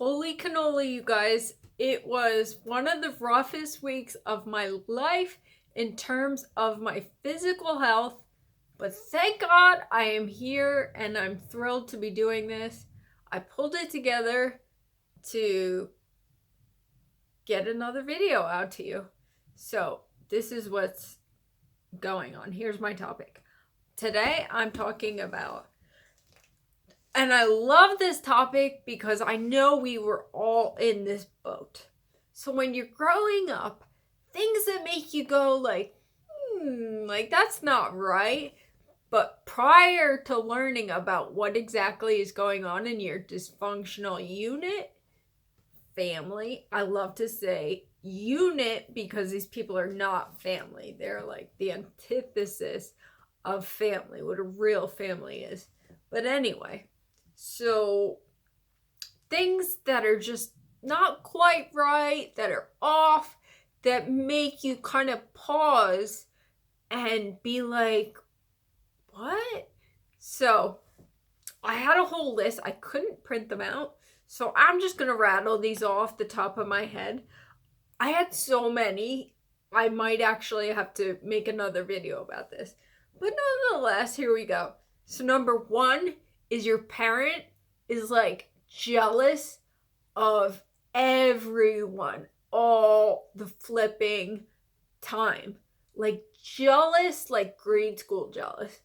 Holy cannoli, you guys. It was one of the roughest weeks of my life in terms of my physical health. But thank God I am here and I'm thrilled to be doing this. I pulled it together to get another video out to you. So this is what's going on. Here's my topic. Today I'm talking about, and I love this topic because I know we were all in this boat. So when you're growing up, things that make you go like that's not right. But prior to learning about what exactly is going on in your dysfunctional unit, family, I love to say unit because these people are not family. They're like the antithesis of family, what a real family is. But anyway, so things that are just not quite right, that are off, that make you kind of pause and be like, what? So I had a whole list. I couldn't print them out. So I'm just going to rattle these off the top of my head. I had so many. I might actually have to make another video about this. But nonetheless, here we go. So number one is your parent is like jealous of everyone all the flipping time. Like jealous, like grade school jealous.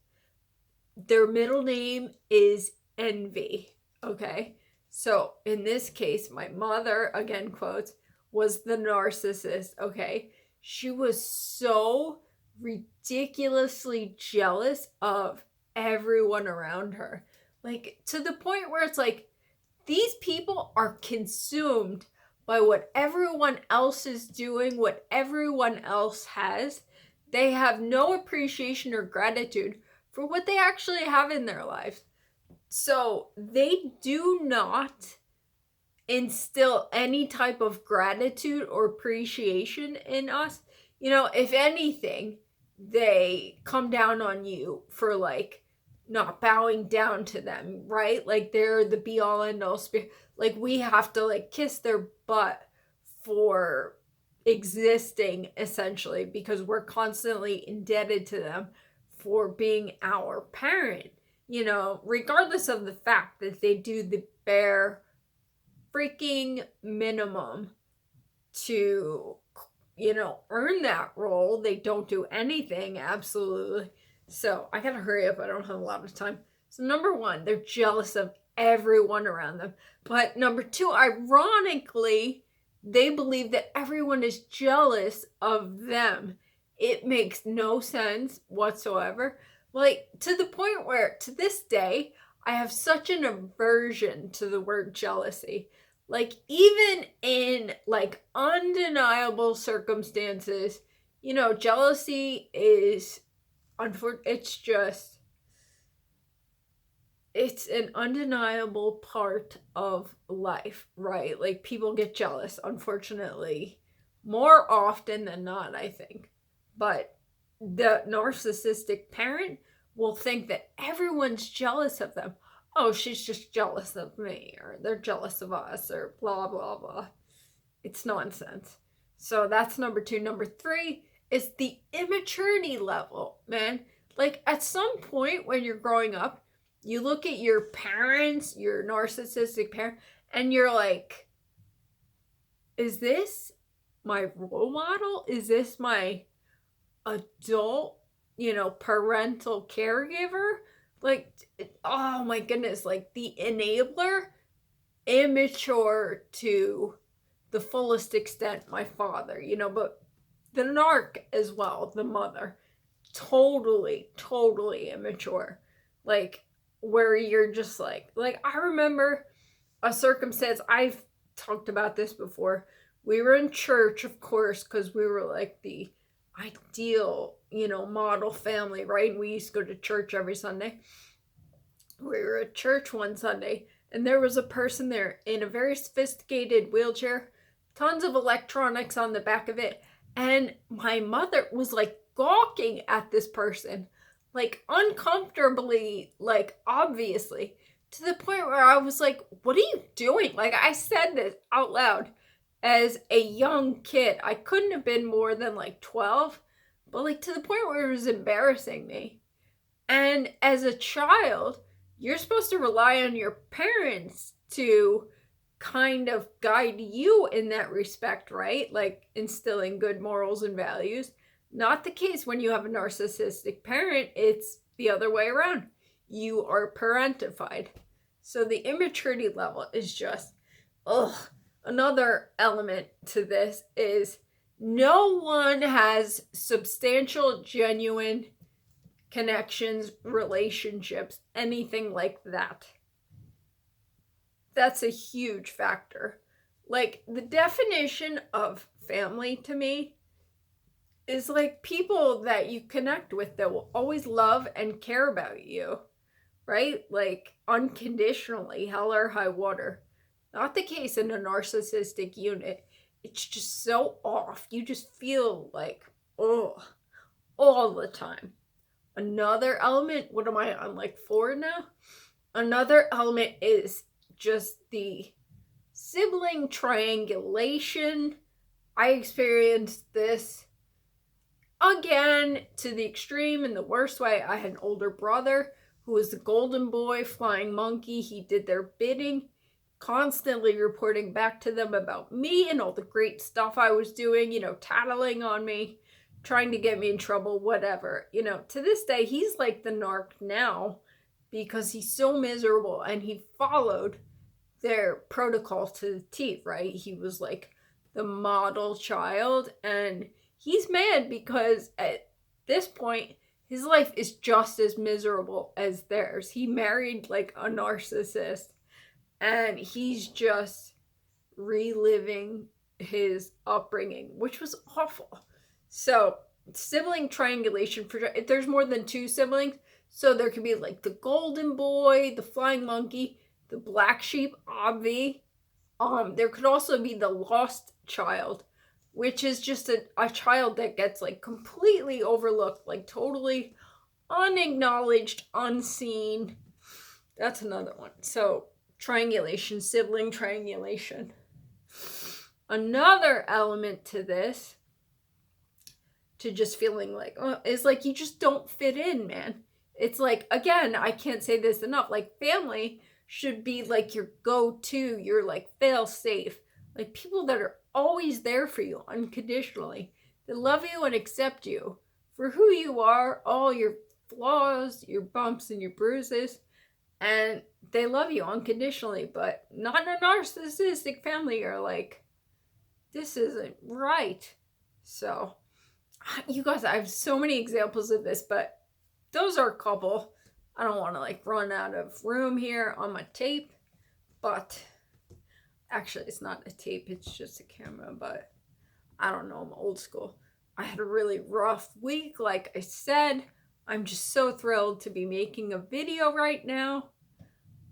Their middle name is envy, okay? So in this case, my mother, again quotes, was the narcissist, okay? She was so ridiculously jealous of everyone around her. Like to the point where it's like, these people are consumed by what everyone else is doing, what everyone else has. They have no appreciation or gratitude for what they actually have in their lives. So they do not instill any type of gratitude or appreciation in us. You know, if anything, they come down on you for like not bowing down to them, right? Like they're the be all end all spirit. Like we have to like kiss their butt for existing essentially because we're constantly indebted to them for being our parent, you know, regardless of the fact that they do the bare freaking minimum to, you know, earn that role. They don't do anything, absolutely. So I gotta hurry up. I don't have a lot of time. So number one, they're jealous of everyone around them. But number two, ironically, they believe that everyone is jealous of them. It makes no sense whatsoever. Like, to the point where, to this day, I have such an aversion to the word jealousy. Like, even in, like, undeniable circumstances, you know, jealousy is, it's an undeniable part of life, right? Like, people get jealous, unfortunately, more often than not, I think. But the narcissistic parent will think that everyone's jealous of them. Oh, she's just jealous of me, or they're jealous of us, or blah, blah, blah. It's nonsense. So that's number two. Number three is the immaturity level, man. Like at some point when you're growing up, you look at your parents, your narcissistic parent, and you're like, is this my role model? Is this my adult, you know, parental caregiver? Like, oh my goodness, like the enabler, immature to the fullest extent, my father, you know, but the narc as well, the mother, totally immature. Like, where you're just like I remember a circumstance, I've talked about this before. We were in church, of course, because we were like the ideal, you know, model family, right? And we used to go to church every Sunday. We were at church one Sunday, and there was a person there in a very sophisticated wheelchair, tons of electronics on the back of it, and my mother was like gawking at this person, like uncomfortably, like obviously, to the point where I was like, what are you doing? Like, I said this out loud as a young kid. I couldn't have been more than like 12, but like to the point where it was embarrassing me. And as a child, you're supposed to rely on your parents to kind of guide you in that respect, right? Like instilling good morals and values. Not the case when you have a narcissistic parent. It's the other way around. You are parentified. So the immaturity level is just, ugh. Another element to this is no one has substantial, genuine connections, relationships, anything like that. That's a huge factor. Like, the definition of family to me is like people that you connect with that will always love and care about you, right? Like, unconditionally, hell or high water. Not the case in a narcissistic unit. It's just so off. You just feel like, oh, all the time. Another element, what am I on, like 4 now? Another element is just the sibling triangulation. I experienced this again to the extreme in the worst way. I had an older brother who was the golden boy, flying monkey. He did their bidding, constantly reporting back to them about me and all the great stuff I was doing, tattling on me, trying to get me in trouble, whatever. To this day, he's like the narc now because he's so miserable and he followed their protocol to the teeth, right? He was like the model child, and he's mad because at this point, his life is just as miserable as theirs. He married like a narcissist, and he's just reliving his upbringing, which was awful. So, sibling triangulation, if there's more than 2 siblings, so there could be like the golden boy, the flying monkey, the black sheep, Obvi. There could also be the lost child, which is just a child that gets like completely overlooked, like totally unacknowledged, unseen. That's another one. So, triangulation, sibling triangulation. Another element to this, to just feeling like, is like you just don't fit in, man. It's like, again, I can't say this enough, like family should be like your go-to, your like fail-safe, like people that are always there for you unconditionally. They love you and accept you for who you are, all your flaws, your bumps and your bruises, and they love you unconditionally. But not in a narcissistic family. You're like, this isn't right. So, you guys, I have so many examples of this, but those are a couple. I don't want to like run out of room here on my tape, but actually it's not a tape, it's just a camera, but I don't know, I'm old school. I had a really rough week, like I said. I'm just so thrilled to be making a video right now.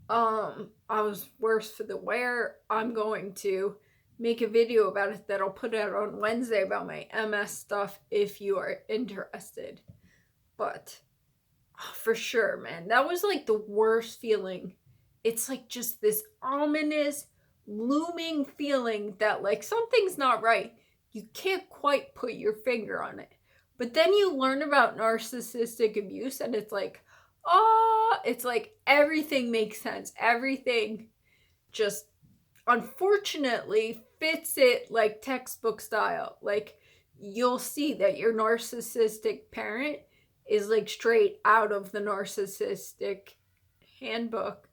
I was worse for the wear. I'm going to make a video about it that I'll put out on Wednesday about my MS stuff if you are interested. But for sure, man, that was like the worst feeling. It's like just this ominous, looming feeling that like something's not right. You can't quite put your finger on it. But then you learn about narcissistic abuse and it's like, it's like everything makes sense. Everything just unfortunately fits it like textbook style. Like you'll see that your narcissistic parent is like straight out of the narcissistic handbook,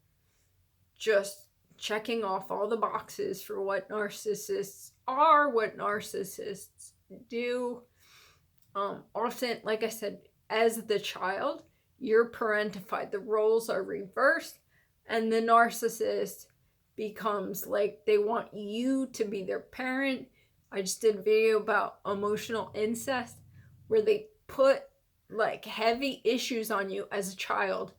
just checking off all the boxes for what narcissists are, what narcissists do. Often, like I said, as the child, you're parentified. The roles are reversed, and the narcissist becomes like they want you to be their parent. I just did a video about emotional incest where they put like heavy issues on you as a child,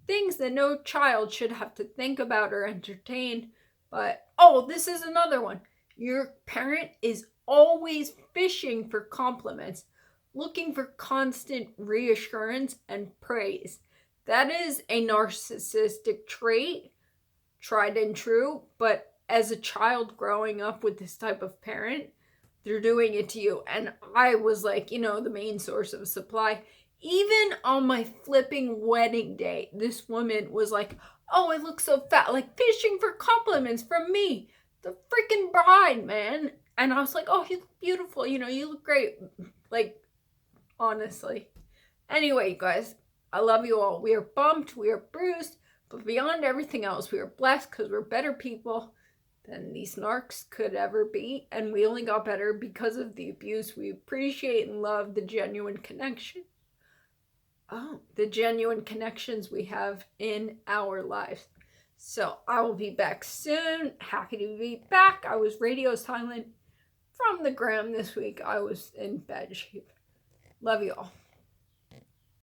things that no child should have to think about or entertain. But this is another one. Your parent is always fishing for compliments, looking for constant reassurance and praise. That is a narcissistic trait, tried and true, but as a child growing up with this type of parent, they're doing it to you. And I was like, the main source of supply. Even on my flipping wedding day, this woman was like, oh, I look so fat, like fishing for compliments from me, the freaking bride, man. And I was like, oh, you look beautiful, you look great. Like, honestly. Anyway, you guys, I love you all. We are bumped, we are bruised, but beyond everything else, we are blessed because we're better people than these narcs could ever be. And we only got better because of the abuse. We appreciate and love the genuine connection. The genuine connections we have in our lives. So I will be back soon. Happy to be back. I was radio silent from the gram this week. I was in bad shape. Love you all.